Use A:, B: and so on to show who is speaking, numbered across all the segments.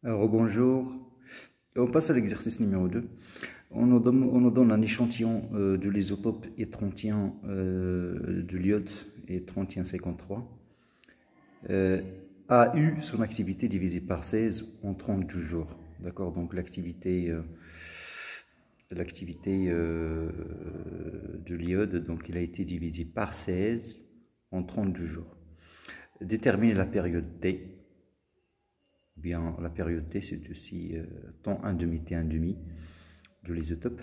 A: Alors, bonjour. On passe à l'exercice numéro 2. On nous donne un échantillon de l'isotope E31 de l'iode E3153. A eu son activité divisée par 16 en 32 jours. D'accord. Donc l'activité de l'iode, donc il a été divisé par 16 en 32 jours. Déterminer la période T. Bien, la période T, c'est aussi temps 1 demi T 1 demi de l'isotope,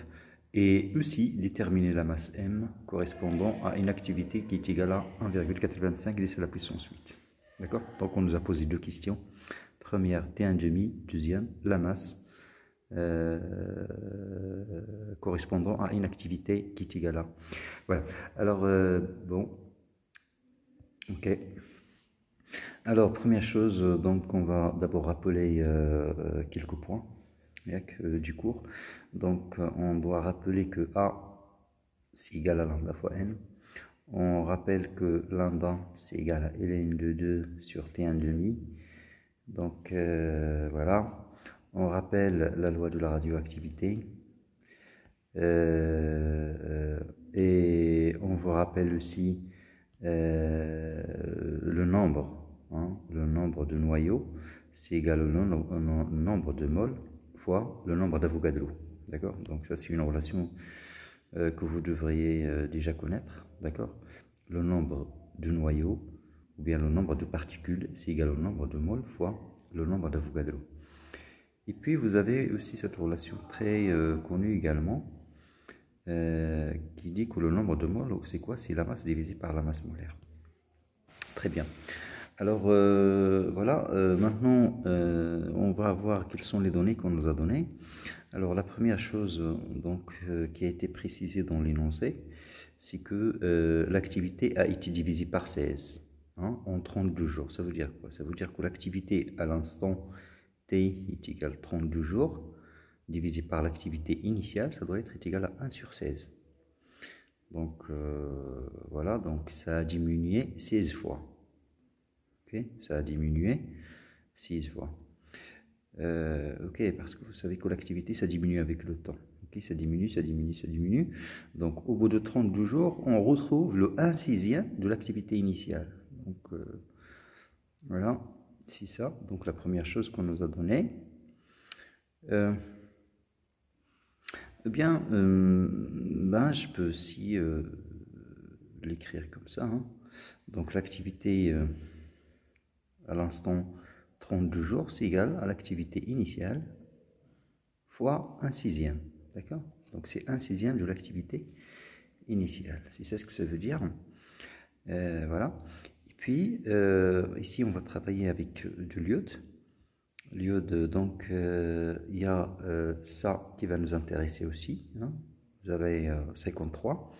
A: et aussi déterminer la masse M correspondant à une activité qui est égale à 1,85 10 à la puissance 8. D'accord. Donc on nous a posé deux questions. Première, T 1 demi. Deuxième, la masse correspondant à une activité qui est égale à. Voilà. Alors, bon. Ok. Alors, première chose, donc on va d'abord rappeler quelques points du cours. Donc, on doit rappeler que A, c'est égal à lambda fois N. On rappelle que lambda, c'est égal à ln de 2 sur T1 demi. Donc, voilà. On rappelle la loi de la radioactivité. Et on vous rappelle aussi le nombre. Le nombre de noyaux, c'est égal au nombre de moles fois le nombre d'Avogadro. D'accord. Donc ça, c'est une relation que vous devriez déjà connaître. D'accord. Le nombre de noyaux ou bien le nombre de particules, c'est égal au nombre de moles fois le nombre d'Avogadro. Et puis vous avez aussi cette relation très connue également qui dit que le nombre de moles, c'est quoi? C'est la masse divisée par la masse molaire. Très bien. Alors voilà, maintenant on va voir quelles sont les données qu'on nous a données. Alors la première chose donc, qui a été précisée dans l'énoncé, c'est que l'activité a été divisée par 16 en 32 jours. Ça veut dire quoi? Ça veut dire que l'activité à l'instant T est égale à 32 jours, divisé par l'activité initiale, ça doit être égal à 1 sur 16. Donc voilà, donc ça a diminué 16 fois. Okay, ça a diminué 6 fois. Ok, parce que vous savez que l'activité, ça diminue avec le temps. Okay, ça diminue, ça diminue, ça diminue. Donc, au bout de 32 jours, on retrouve le 1/6 de l'activité initiale. Donc, voilà, c'est ça. Donc, la première chose qu'on nous a donnée. Eh bien, je peux aussi l'écrire comme ça. Donc, l'activité à l'instant 32 jours, c'est égal à l'activité initiale fois 1/6. D'accord? Donc c'est 1/6 de l'activité initiale. C'est ça ce que ça veut dire. Voilà. Et puis, ici, on va travailler avec de l'iode. L'iode, donc, il y a ça qui va nous intéresser aussi. Vous avez 53.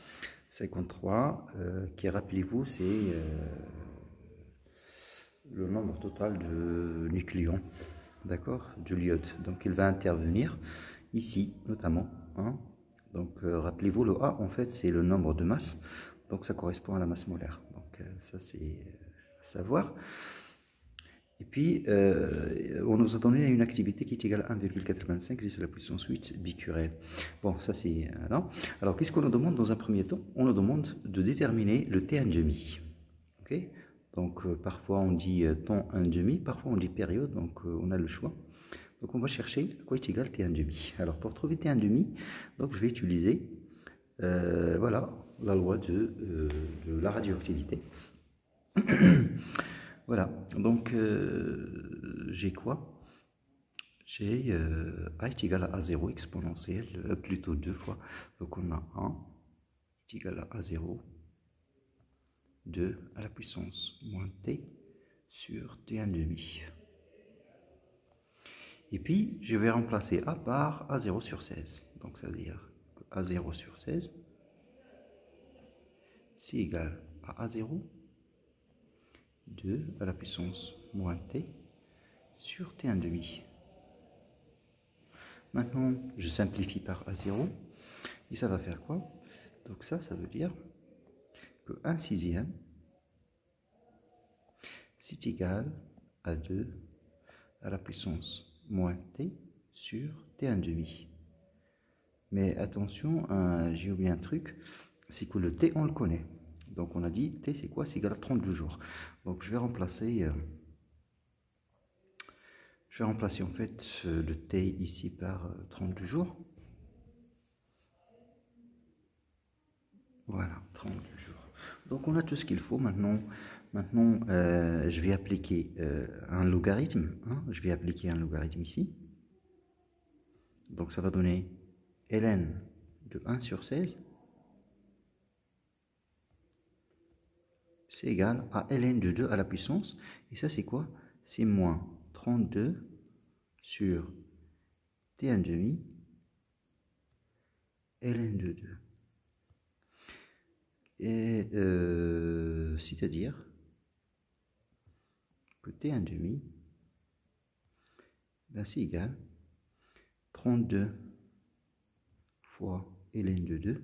A: 53, qui, rappelez-vous, c'est le nombre total de nucléons, d'accord, de l'iode. Donc il va intervenir ici notamment. Donc rappelez-vous, le A en fait c'est le nombre de masses, donc ça correspond à la masse molaire. Donc ça c'est à savoir. Et puis on nous a donné une activité qui est égale à 1,85 10 à la puissance 8 bicurel. Bon, ça c'est non. Alors qu'est-ce qu'on nous demande dans un premier temps? On nous demande de déterminer le T1 demi. Ok. Donc parfois on dit temps 1 demi, parfois on dit période, donc on a le choix. Donc on va chercher quoi est égal T1 demi. Alors pour trouver T1 demi, donc je vais utiliser voilà, la loi de la radioactivité. Voilà, donc j'ai quoi? J'ai A est égal à A0 exponentielle, plutôt 2 fois. Donc on a 1 est égal à A0, 2 à la puissance moins T sur T1 demi. Et puis, je vais remplacer A par A0 sur 16. Donc, ça veut dire que A0 sur 16, c'est égal à A0, 2 à la puissance moins T sur T1 demi. Maintenant, je simplifie par A0. Et ça va faire quoi? Donc ça veut dire que 1/6, c'est égal à 2 à la puissance moins t sur t1 demi. Mais attention, j'ai oublié un truc, c'est que le t, on le connaît. Donc on a dit t, c'est quoi? C'est égal à 32 jours. Donc je vais remplacer en fait le t ici par 32 jours. Voilà, 32 jours. Donc on a tout ce qu'il faut maintenant. Maintenant, je vais appliquer un logarithme. Hein, je vais appliquer un logarithme ici. Donc ça va donner ln de 1 sur 16. C'est égal à ln de 2 à la puissance. Et ça, c'est quoi? C'est moins 32 sur t1 demi ln de 2. Et c'est-à-dire que t1 demi, ben, c'est égal 32 fois ln de 2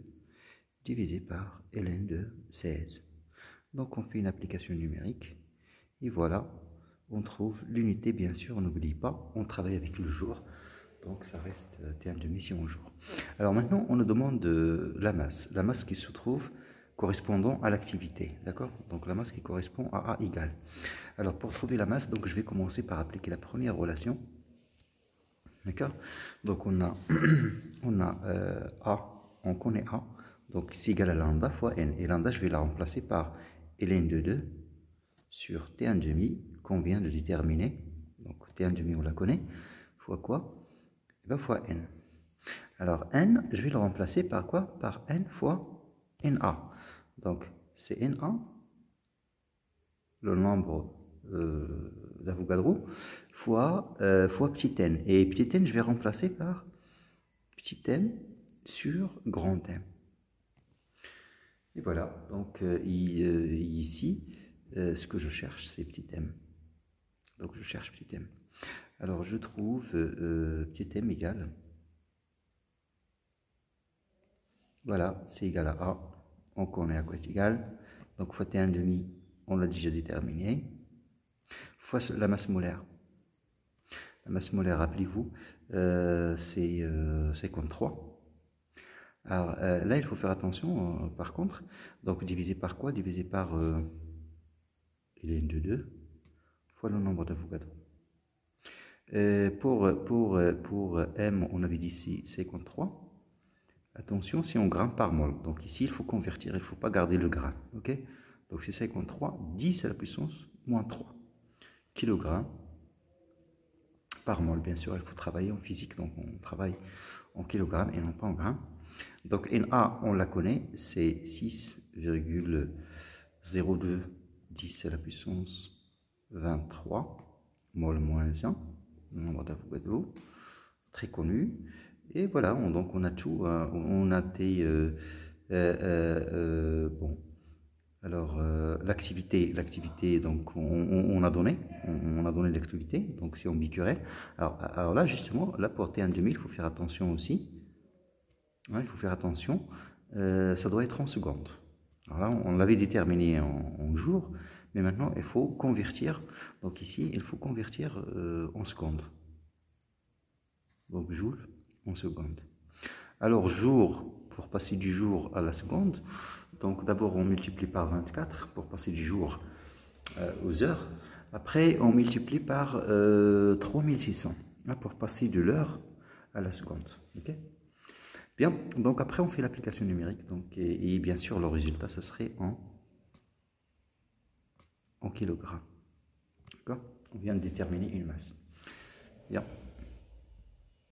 A: divisé par ln de 16. Donc on fait une application numérique et voilà, on trouve l'unité. Bien sûr, on n'oublie pas, on travaille avec le jour, donc ça reste t1 demi si on jour. Alors maintenant, on nous demande la masse qui se trouve correspondant à l'activité, d'accord? Donc la masse qui correspond à A égale. Alors pour trouver la masse, donc je vais commencer par appliquer la première relation, d'accord? Donc on a A, on connaît A, donc c'est égal à lambda fois n, et lambda je vais la remplacer par ln de 2 sur t1 demi qu'on vient de déterminer. Donc t1 demi on la connaît, fois quoi? Et bien fois n. Alors n, je vais le remplacer par quoi? Par n fois na. Donc c'est na, le nombre d'Avogadro, fois petit n. Et petit n, je vais remplacer par petit n sur grand M. Et voilà, donc ici, ce que je cherche, c'est petit m. Donc je cherche petit m. Alors je trouve petit m égale, voilà, c'est égal à A, on connaît à quoi est égal. Donc fois t1 demi, on l'a déjà déterminé, fois la masse molaire. La masse molaire, rappelez-vous, c'est 53. Alors là, il faut faire attention, par contre. Donc divisé par quoi? Divisé par ln de 2 fois le nombre d'Avogadro. Pour m, on avait dit ici 53. Attention, c'est en grammes par mol. Donc ici, il faut convertir, il ne faut pas garder le gramme. Ok? Donc c'est 53, 10 à la puissance moins 3 kg par mol. Bien sûr, il faut travailler en physique, donc on travaille en kilogrammes et non pas en grammes. Donc Na, on la connaît, c'est 6,02 10 à la puissance 23 mol moins 1, le nombre d'Avogadro, très connu. Et voilà, donc on a tout, on a des bon. Alors l'activité, donc on a donné l'activité, donc c'est en bicurel. Alors là justement, là pour T1 2000, il faut faire attention aussi. Hein, il faut faire attention, ça doit être en secondes. Alors là, on l'avait déterminé en jours, mais maintenant il faut convertir. Donc ici, il faut convertir en secondes. Donc joule en secondes. Alors jour, pour passer du jour à la seconde, donc d'abord on multiplie par 24 pour passer du jour aux heures. Après on multiplie par 3600 pour passer de l'heure à la seconde. Okay? Bien, donc après on fait l'application numérique. Donc, et bien sûr le résultat ce serait en kilogrammes. D'accord? On vient de déterminer une masse. Bien.